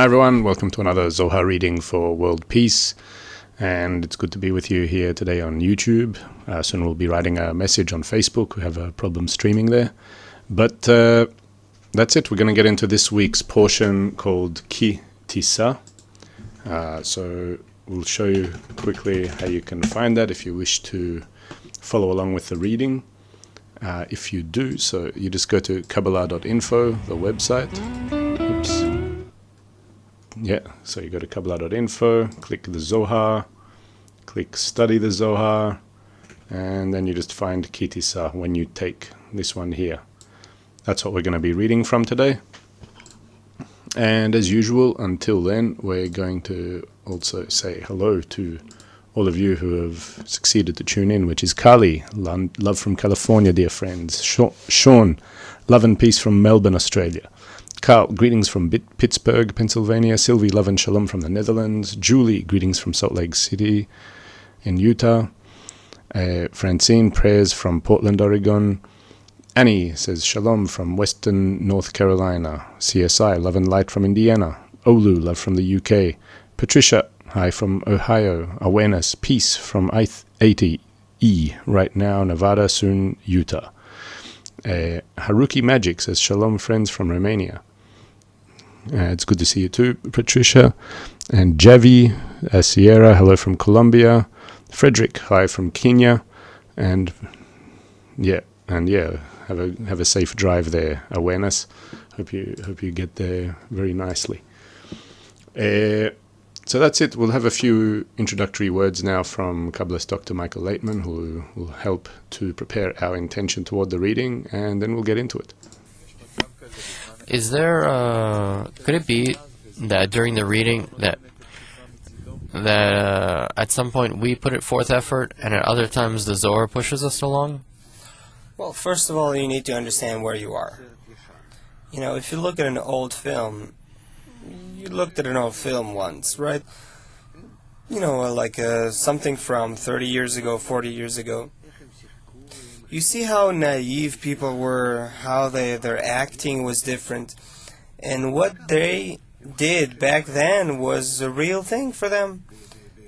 Hi everyone, welcome to another Zohar reading for world peace, and it's good to be with you here today on YouTube. Soon we'll be writing a message on Facebook. We have a problem streaming there, but that's it. We're going to get into this week's portion called Tissa. So we'll show you quickly how you can find that if you wish to follow along with the reading. If you do, so you just go to Kabbalah.info, the website. Oops. Yeah, so you go to Kabbalah.info, click the Zohar, click Study the Zohar, and then you just find Tissa when you take this one here. That's what we're going to be reading from today. And as usual, until then, we're going to also say hello to all of you who have succeeded to tune in, which is Kali, love from California, dear friends. Sean, love and peace from Melbourne, Australia. Carl, greetings from Pittsburgh, Pennsylvania. Sylvie, love and shalom from the Netherlands. Julie, greetings from Salt Lake City in Utah. Francine, prayers from Portland, Oregon. Annie says shalom from Western North Carolina. CSI, love and light from Indiana. Olu, love from the UK. Patricia, hi from Ohio. Awareness, peace from 80E, right now Nevada, soon Utah. Haruki Magic says shalom friends from Romania. It's good to see you too, Patricia. And Javi, Sierra, hello from Colombia. Frederick, hi from Kenya. And yeah, have a safe drive there. Awareness. Hope you get there very nicely. So that's it. We'll have a few introductory words now from Kabbalist Dr. Michael Laitman, who will help to prepare our intention toward the reading, and then we'll get into it. Is there, could it be that during the reading that at some point we put it forth effort, and at other times the Zohar pushes us along? Well, first of all, you need to understand where you are. You know, if you look at an old film, you looked at an old film once, right? You know, like something from 30 years ago, 40 years ago. You see how naive people were, how their acting was different, and what they did back then was a real thing for them.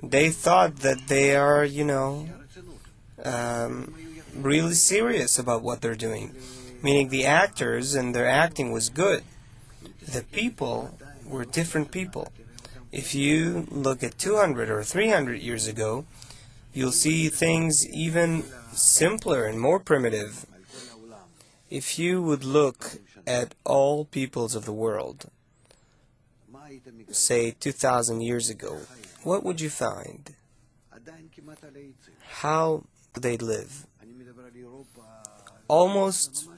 They thought that they are, you know, really serious about what they're doing, meaning the actors and their acting was good. The people were different people. If you look at 200 or 300 years ago, you'll see things even simpler and more primitive. If you would look at all peoples of the world, say 2,000 years ago, what would you find? How they live? Almost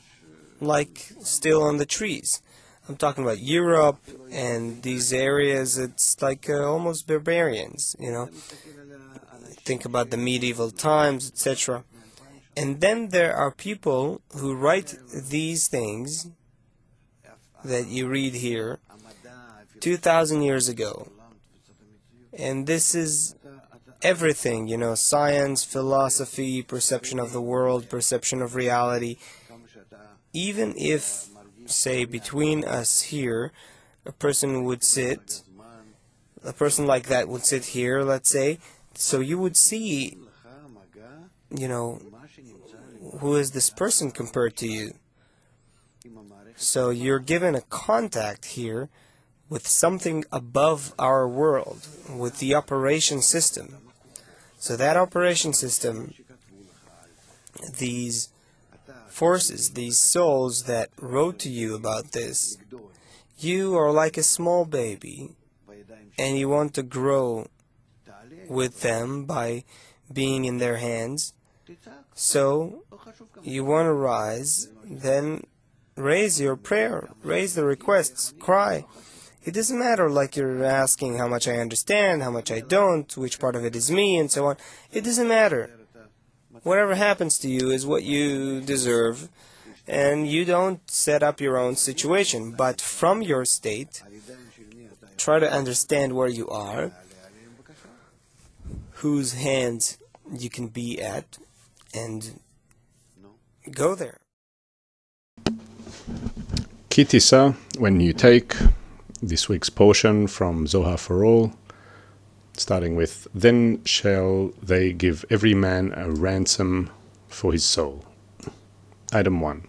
like still on the trees. I'm talking about Europe and these areas. It's like almost barbarians, you know. Think about the medieval times, etc. And then there are people who write these things that you read here 2,000 years ago. And this is everything, you know, science, philosophy, perception of the world, perception of reality. Even if, say, between us here, a person like that would sit here, let's say, so you would see, you know, who is this person compared to you? So you're given a contact here with something above our world, with the operation system. So that operation system, these forces, these souls that wrote to you about this, you are like a small baby, and you want to grow with them by being in their hands. So you want to rise, then raise your prayer, raise the requests, cry. It doesn't matter like you're asking how much I understand, how much I don't, which part of it is me, and so on. It doesn't matter. Whatever happens to you is what you deserve, and you don't set up your own situation. But from your state, try to understand where you are, whose hands you can be at, and go there. Tissa, when you take, this week's portion from Zohar for All, starting with, "Then shall they give every man a ransom for his soul." Item 1.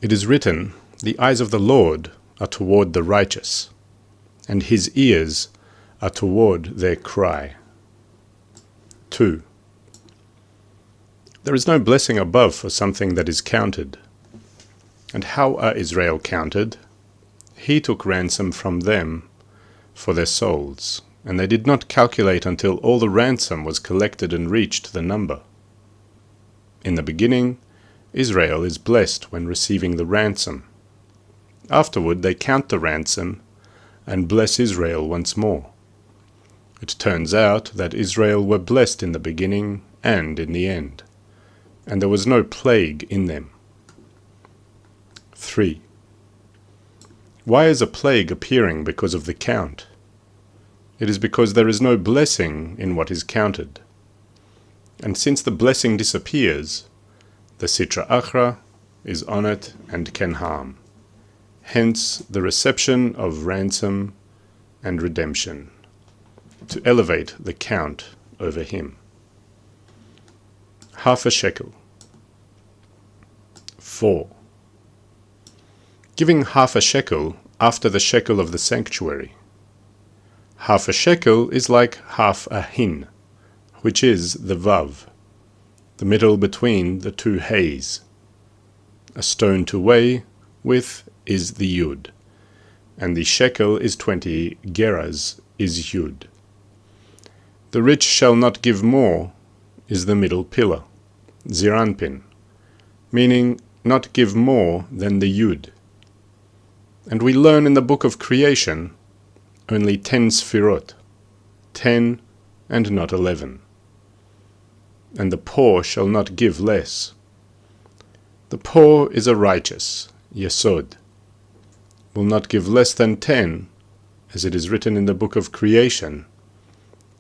It is written, "The eyes of the Lord are toward the righteous, and his ears are toward their cry." 2. There is no blessing above for something that is counted. And how are Israel counted? He took ransom from them for their souls, and they did not calculate until all the ransom was collected and reached the number. In the beginning, Israel is blessed when receiving the ransom. Afterward, they count the ransom and bless Israel once more. It turns out that Israel were blessed in the beginning and in the end, and there was no plague in them. 3. Why is a plague appearing because of the count? It is because there is no blessing in what is counted. And since the blessing disappears, the Sitra Achra is on it and can harm. Hence the reception of ransom and redemption, to elevate the count over him. Half a shekel. 4. Giving half a shekel after the shekel of the sanctuary. Half a shekel is like half a hin, which is the vav, the middle between the two hays. A stone to weigh with is the yud, and the shekel is 20 geras is yud. The rich shall not give more is the middle pillar, ziranpin, meaning not give more than the yud. And we learn in the Book of Creation only 10 sfirot, 10 and not 11. And the poor shall not give less. The poor is a righteous, yesod, will not give less than 10, as it is written in the Book of Creation,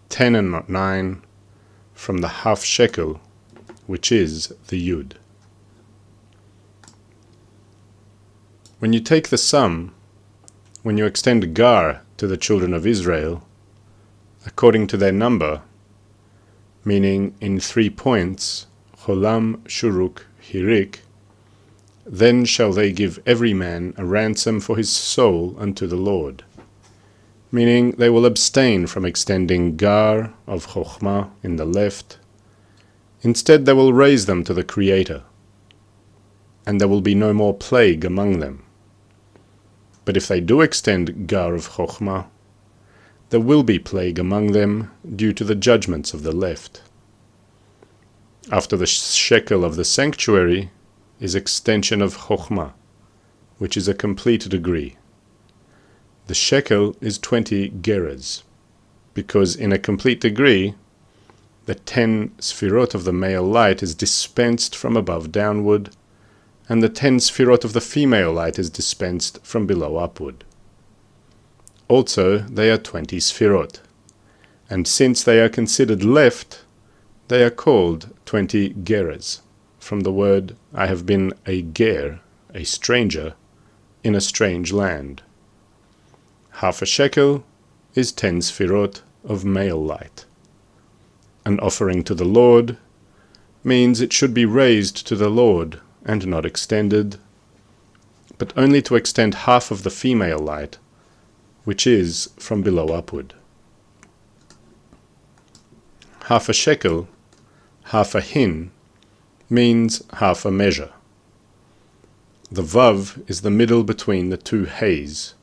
10 and not 9, from the half shekel, which is the yud. When you take the sum, when you extend gar to the children of Israel, according to their number, meaning in 3 points, cholam, shuruk, hirik, then shall they give every man a ransom for his soul unto the Lord, meaning they will abstain from extending gar of chokhmah in the left. Instead they will raise them to the Creator, and there will be no more plague among them. But if they do extend gar of chokhmah, there will be plague among them due to the judgments of the left. After the shekel of the sanctuary is extension of chokhmah, which is a complete degree. The shekel is 20 geras, because in a complete degree, the 10 sfirot of the male light is dispensed from above downward, and the 10 sfirot of the female light is dispensed from below upward. Also, they are 20 sfirot, and since they are considered left, they are called 20 geras, from the word, I have been a ger, a stranger, in a strange land. Half a shekel is 10 sfirot of male light. An offering to the Lord means it should be raised to the Lord and not extended, but only to extend half of the female light, which is from below upward. Half a shekel, half a hin, means half a measure. The vav is the middle between the two hays,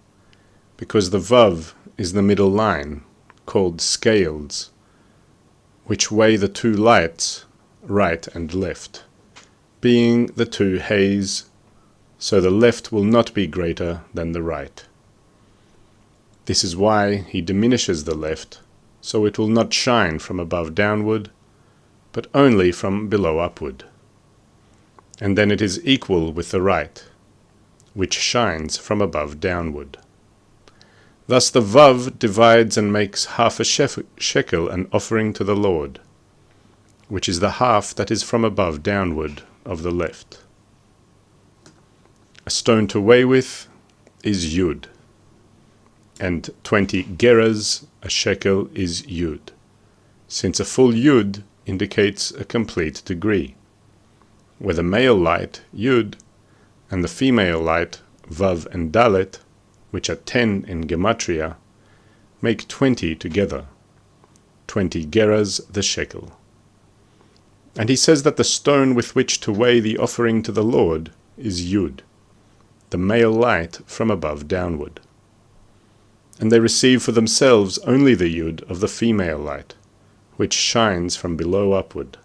because the vav is the middle line, called scales, which weigh the two lights, right and left, being the two hays, so the left will not be greater than the right. This is why he diminishes the left, so it will not shine from above downward, but only from below upward. And then it is equal with the right, which shines from above downward. Thus the vav divides and makes half a shekel an offering to the Lord, which is the half that is from above downward of the left. A stone to weigh with is Yud, and 20 geras, a shekel, is Yud, since a full Yud indicates a complete degree, where the male light, Yud, and the female light, Vav and Dalet, which are 10 in Gematria, make 20 together, 20 geras the shekel. And he says that the stone with which to weigh the offering to the Lord is Yud, the male light from above downward. And they receive for themselves only the Yud of the female light, which shines from below upward.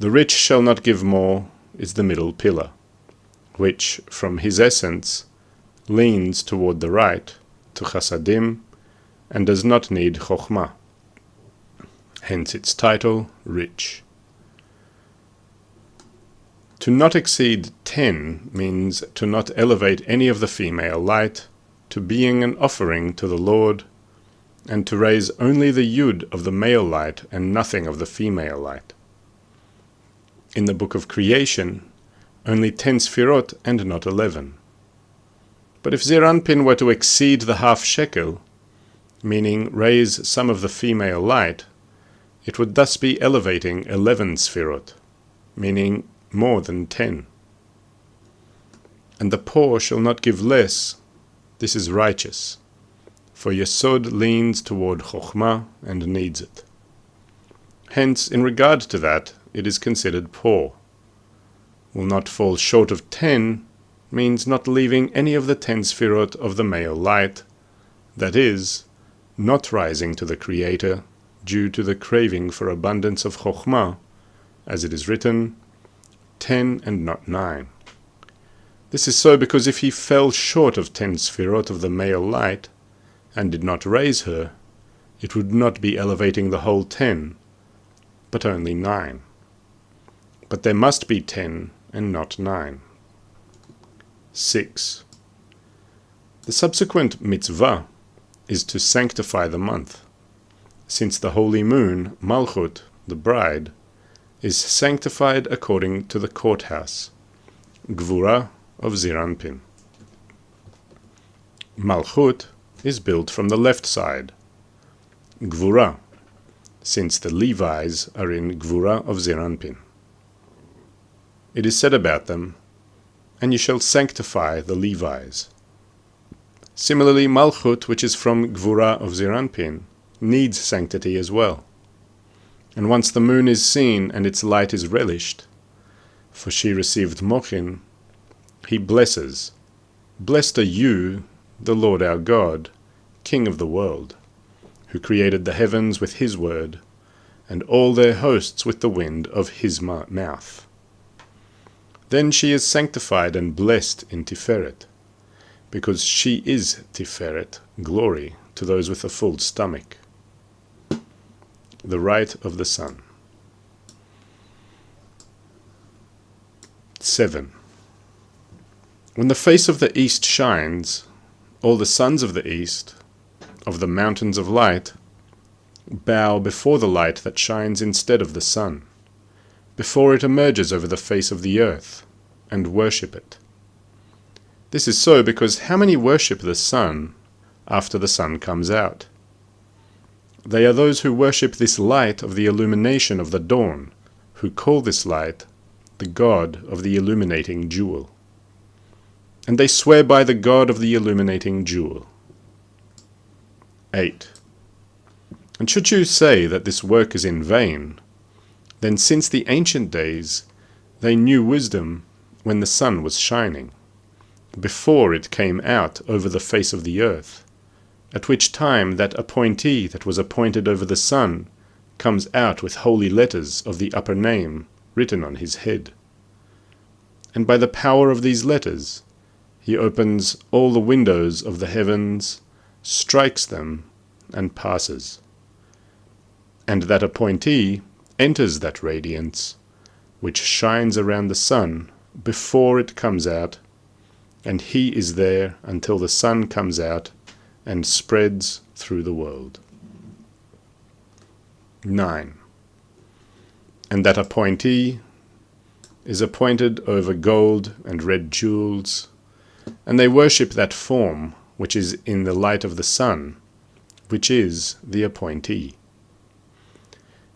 The rich shall not give more is the middle pillar, which, from his essence, leans toward the right, to chasadim, and does not need chokhmah. Hence its title, Rich. To not exceed 10 means to not elevate any of the female light to being an offering to the Lord, and to raise only the Yud of the male light and nothing of the female light. In the Book of Creation, only 10 sfirot and not 11. But if Zeir Anpin were to exceed the half shekel, meaning raise some of the female light, it would thus be elevating 11 sfirot, meaning more than 10. And the poor shall not give less. This is righteous, for Yesod leans toward Chokhmah and needs it. Hence, in regard to that, it is considered poor. Will not fall short of 10 means not leaving any of the 10 sfirot of the male light, that is, not rising to the Creator due to the craving for abundance of Chokhmah, as it is written, 10 and not 9. This is so because if he fell short of 10 sfirot of the male light, and did not raise her, it would not be elevating the whole 10, but only 9. But there must be 10 and not 9. 6. The subsequent mitzvah is to sanctify the month, since the holy moon, Malchut, the bride, is sanctified according to the courthouse, Gvura of Zeir Anpin. Malchut is built from the left side, Gvura, since the Levites are in Gvura of Zeir Anpin. It is said about them, and you shall sanctify the Levites. Similarly, Malchut, which is from Gvura of Zeir Anpin, needs sanctity as well. And once the moon is seen and its light is relished, for she received mochin, he blesses, Blessed are you, the Lord our God, King of the world, who created the heavens with his word, and all their hosts with the wind of his mouth. Then she is sanctified and blessed in Tiferet, because she is Tiferet, glory to those with a full stomach. The right of the sun. 7. When the face of the east shines, all the sons of the east, of the mountains of light, bow before the light that shines instead of the sun, before it emerges over the face of the earth, and worship it. This is so because how many worship the sun after the sun comes out? They are those who worship this light of the illumination of the dawn, who call this light the God of the illuminating jewel. And they swear by the God of the illuminating jewel. 8. And should you say that this work is in vain, then since the ancient days they knew wisdom when the sun was shining, before it came out over the face of the earth, at which time that appointee that was appointed over the sun comes out with holy letters of the upper name written on his head. And by the power of these letters he opens all the windows of the heavens, strikes them, and passes. And that appointee enters that radiance, which shines around the sun before it comes out, and he is there until the sun comes out and spreads through the world. 9. And that appointee is appointed over gold and red jewels, and they worship that form which is in the light of the sun, which is the appointee.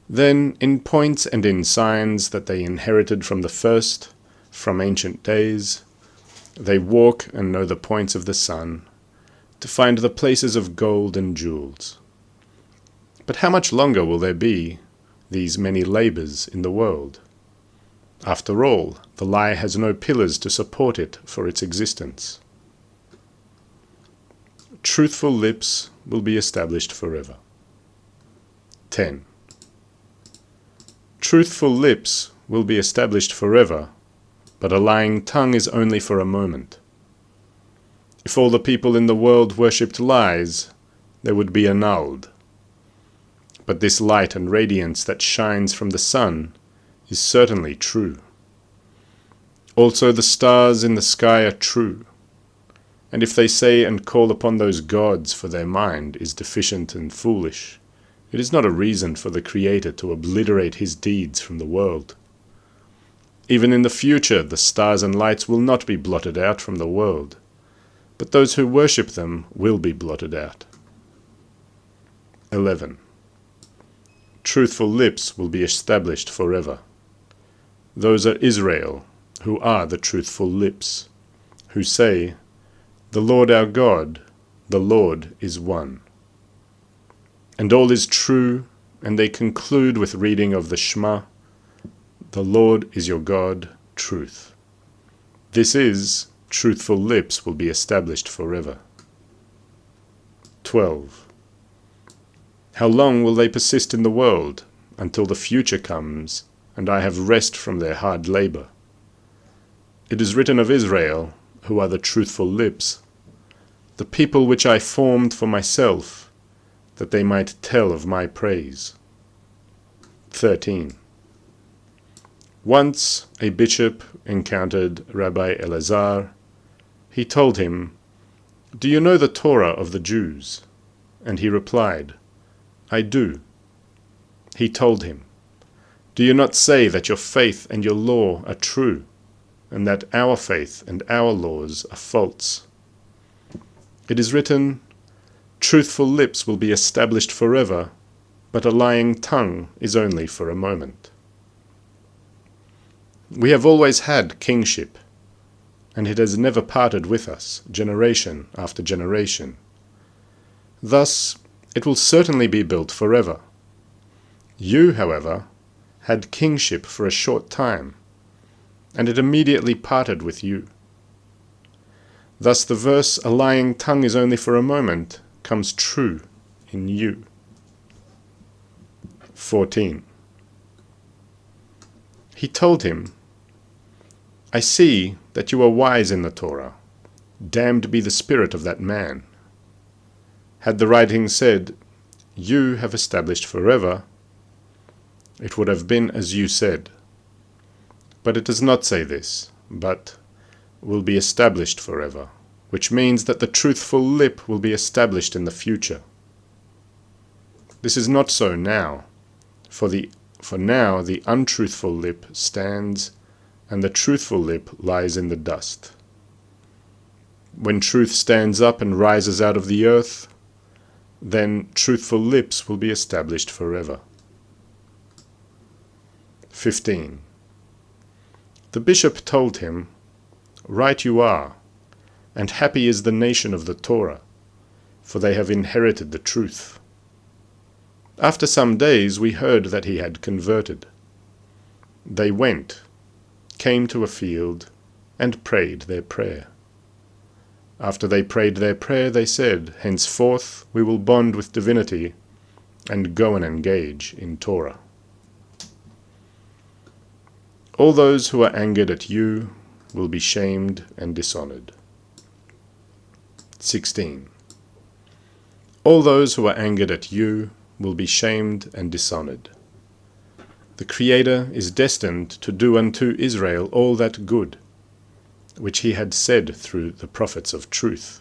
Then, in points and in signs that they inherited from the first, from ancient days, they walk and know the points of the sun, to find the places of gold and jewels. But how much longer will there be these many labors in the world? After all, the lie has no pillars to support it for its existence. Truthful lips will be established forever. 10. Truthful lips will be established forever, but a lying tongue is only for a moment. If all the people in the world worshipped lies, they would be annulled. But this light and radiance that shines from the sun is certainly true. Also the stars in the sky are true. And if they say and call upon those gods for their mind is deficient and foolish, it is not a reason for the Creator to obliterate his deeds from the world. Even in the future, the stars and lights will not be blotted out from the world, but those who worship them will be blotted out. 11. Truthful lips will be established forever. Those are Israel, who are the truthful lips, who say, "The Lord our God, the Lord is one." And all is true, and they conclude with reading of the Shema, "The Lord is your God, truth." This is, truthful lips will be established forever. 12. How long will they persist in the world, until the future comes, and I have rest from their hard labor? It is written of Israel, who are the truthful lips, "The people which I formed for myself, that they might tell of my praise." 13. Once a bishop encountered Rabbi Elazar. He told him, "Do you know the Torah of the Jews?" And he replied, "I do." He told him, "Do you not say that your faith and your law are true, and that our faith and our laws are false? It is written, 'Truthful lips will be established forever, but a lying tongue is only for a moment.'" We have always had kingship, and it has never parted with us, generation after generation. Thus, it will certainly be built forever. You, however, had kingship for a short time, and it immediately parted with you. Thus the verse, "A lying tongue is only for a moment," comes true in you. 14. He told him, "I see that you are wise in the Torah. Damned be the spirit of that man. Had the writing said, 'You have established forever,' it would have been as you said. But it does not say this, but 'will be established forever,' which means that the truthful lip will be established in the future. This is not so now, for now the untruthful lip stands, and the truthful lip lies in the dust. When truth stands up and rises out of the earth, then truthful lips will be established forever. 15. The bishop told him, "Right you are, and happy is the nation of the Torah, for they have inherited the truth." After some days we heard that he had converted. They went, came to a field, and prayed their prayer. After they prayed their prayer, they said, "Henceforth we will bond with divinity, and go and engage in Torah." All those who are angered at you will be shamed and dishonored. 16. All those who are angered at you will be shamed and dishonored. The Creator is destined to do unto Israel all that good, which he had said through the prophets of truth,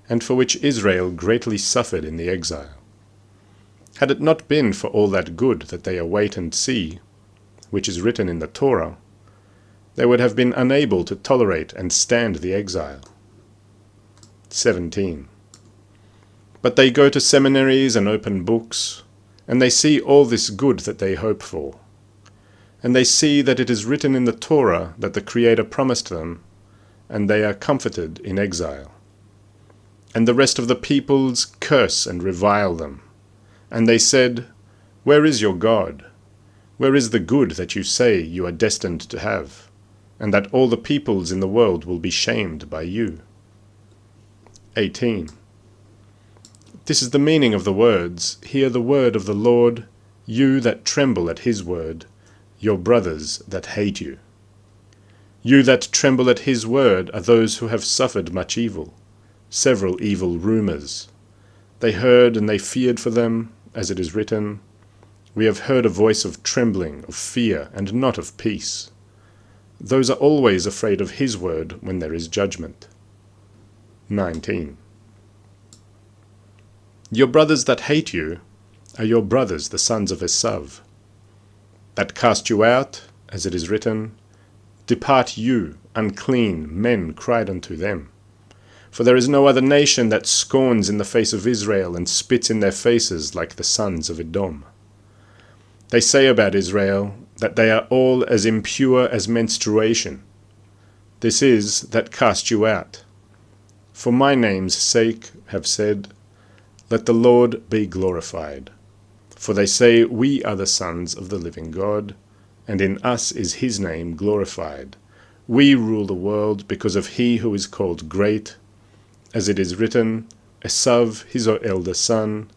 and for which Israel greatly suffered in the exile. Had it not been for all that good that they await and see, which is written in the Torah, they would have been unable to tolerate and stand the exile, 17. But they go to seminaries and open books, and they see all this good that they hope for. And they see that it is written in the Torah that the Creator promised them, and they are comforted in exile. And the rest of the peoples curse and revile them. And they said, "Where is your God? Where is the good that you say you are destined to have, and that all the peoples in the world will be shamed by you?" 18. This is the meaning of the words, "Hear the word of the Lord, you that tremble at his word, your brothers that hate you." You that tremble at his word are those who have suffered much evil, several evil rumors. They heard and they feared for them, as it is written, "We have heard a voice of trembling, of fear, and not of peace." Those are always afraid of his word when there is judgment. 19. Your brothers that hate you are your brothers, the sons of Esav, that cast you out, as it is written, "Depart you, unclean men," cried unto them. For there is no other nation that scorns in the face of Israel and spits in their faces like the sons of Edom. They say about Israel that they are all as impure as menstruation. This is that cast you out. For my name's sake have said, "Let the Lord be glorified." For they say, "We are the sons of the living God, and in us is his name glorified. We rule the world because of he who is called great, as it is written, Esav his elder son.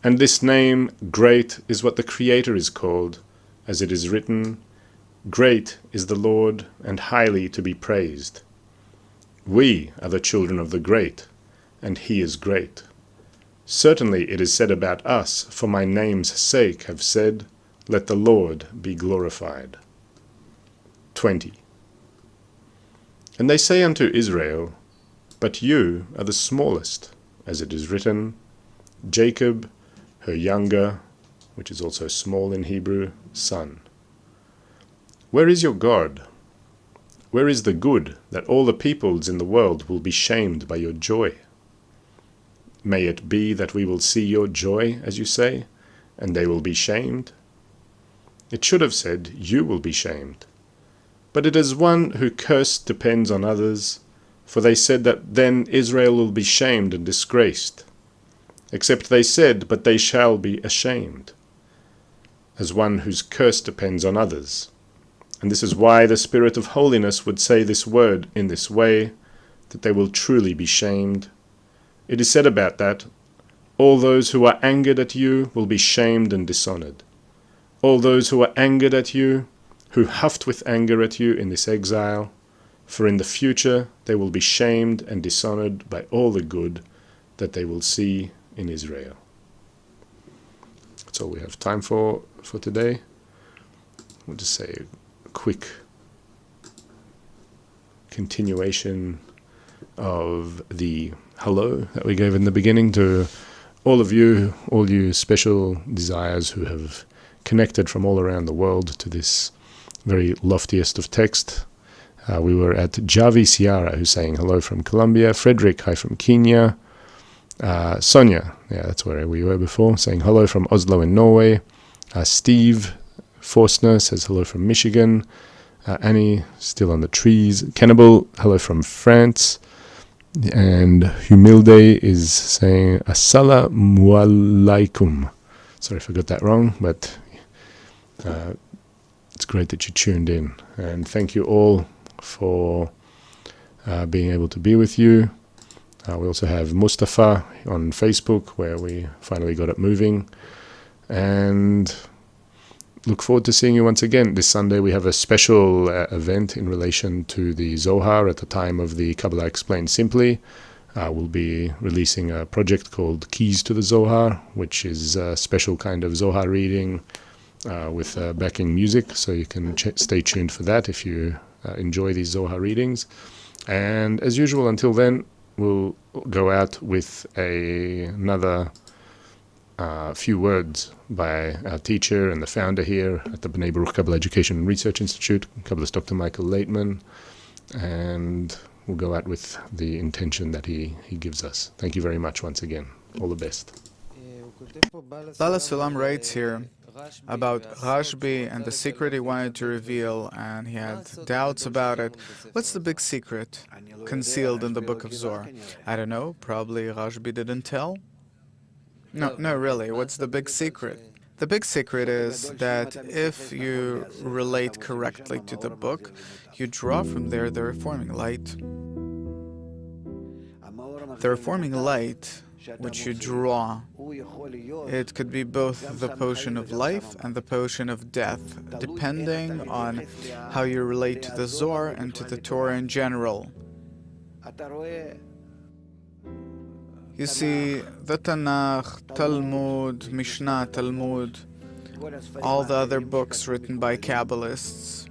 And this name, great, is what the Creator is called, as it is written, Great is the Lord, and highly to be praised. We are the children of the great, and he is great. Certainly it is said about us, for my name's sake have said, Let the Lord be glorified. 20. And they say unto Israel, But you are the smallest, as it is written, Jacob, her younger, which is also small in Hebrew, son. Where is your God? Where is the good that all the peoples in the world will be shamed by your joy? May it be that we will see your joy, as you say, and they will be shamed? It should have said, You will be shamed. But it is one who cursed depends on others, for they said that then Israel will be shamed and disgraced. Except they said, But they shall be ashamed, as one whose curse depends on others. And this is why the Spirit of holiness would say this word in this way, that they will truly be shamed. It is said about that, All those who are angered at you will be shamed and dishonored. All those who are angered at you, who huffed with anger at you in this exile, for in the future they will be shamed and dishonored by all the good that they will see in Israel. That's all we have time for today. We'll just say a quick continuation of the hello that we gave in the beginning to all of you, all you special desires who have connected from all around the world to this very loftiest of text. We were at Javi Ciara, who's saying hello from Colombia. Frederick, hi from Kenya. Sonia, yeah, that's where we were before, saying hello from Oslo in Norway. Steve Forstner says hello from Michigan. Annie, still on the trees. Cannibal, hello from France. And Humilde is saying Assalamu alaikum. Sorry if I got that wrong, but it's great that you tuned in. And thank you all for being able to be with you. We also have Mustafa on Facebook, where we finally got it moving. And look forward to seeing you once again. This Sunday we have a special event in relation to the Zohar at the time of the Kabbalah Explained Simply. We'll be releasing a project called Keys to the Zohar, which is a special kind of Zohar reading with backing music, so you can stay tuned for that if you enjoy these Zohar readings. And as usual, until then, we'll go out with another few words by our teacher and the founder here at the B'nai Baruch Kabbalah Education and Research Institute, Kabbalist Dr. Michael Laitman. And we'll go out with the intention that he gives us. Thank you very much once again. All the best. Bala Sulam writes here about Rashbi and the secret he wanted to reveal, and he had doubts about it. What's the big secret concealed in the Book of Zohar? I don't know, probably Rashbi didn't tell? No, really, what's the big secret? The big secret is that if you relate correctly to the book, you draw from there the reforming light. The reforming light, which you draw, it could be both the potion of life and the potion of death, depending on how you relate to the Zohar and to the Torah in general. You see, the Tanakh, Talmud, Mishnah, Talmud, all the other books written by Kabbalists,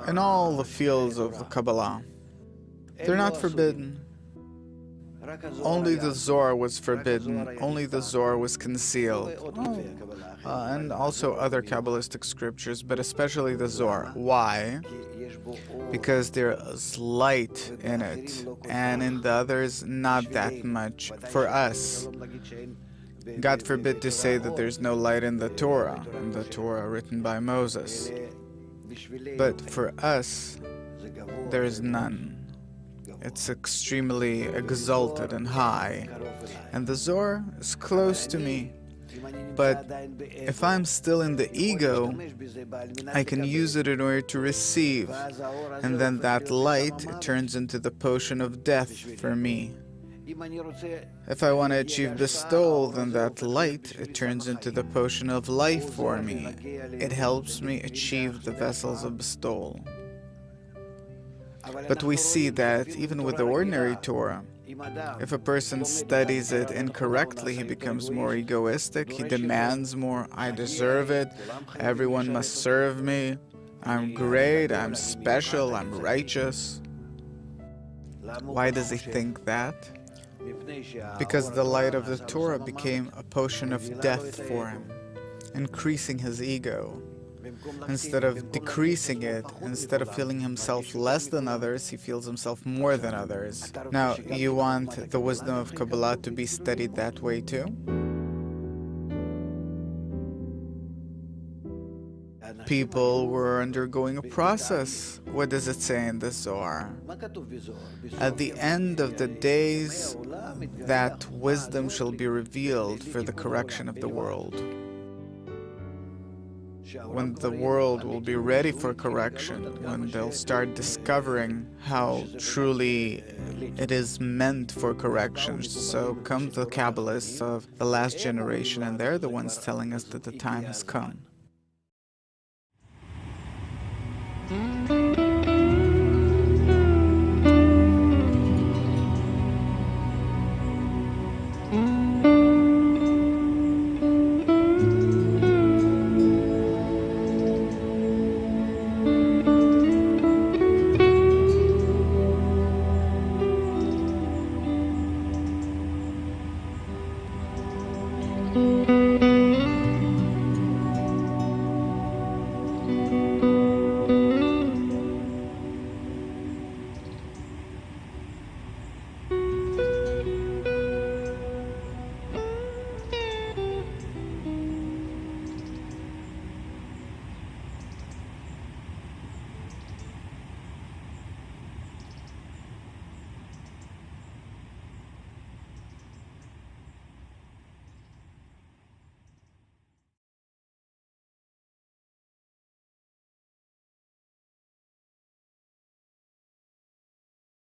in all the fields of the Kabbalah, they're not forbidden. Only the Zohar was forbidden, only the Zohar was concealed. And also other Kabbalistic scriptures, but especially the Zohar. Why? Because there's light in it, and in the others, not that much. For us, God forbid to say that there's no light in the Torah written by Moses. But for us, there is none. It's extremely exalted and high, and the Zohar is close to me. But if I'm still in the ego, I can use it in order to receive, and then that light turns into the potion of death for me. If I want to achieve bestowal, then that light, it turns into the potion of life for me. It helps me achieve the vessels of bestowal. But we see that even with the ordinary Torah, if a person studies it incorrectly, he becomes more egoistic, he demands more. I deserve it, everyone must serve me, I'm great, I'm special, I'm righteous. Why does he think that? Because the light of the Torah became a potion of death for him, increasing his ego. Instead of decreasing it, instead of feeling himself less than others, he feels himself more than others. Now, you want the wisdom of Kabbalah to be studied that way too? People were undergoing a process. What does it say in the Zohar? At the end of the days, that wisdom shall be revealed for the correction of the world. When the world will be ready for correction, when they'll start discovering how truly it is meant for correction. So come the Kabbalists of the last generation, and they're the ones telling us that the time has come.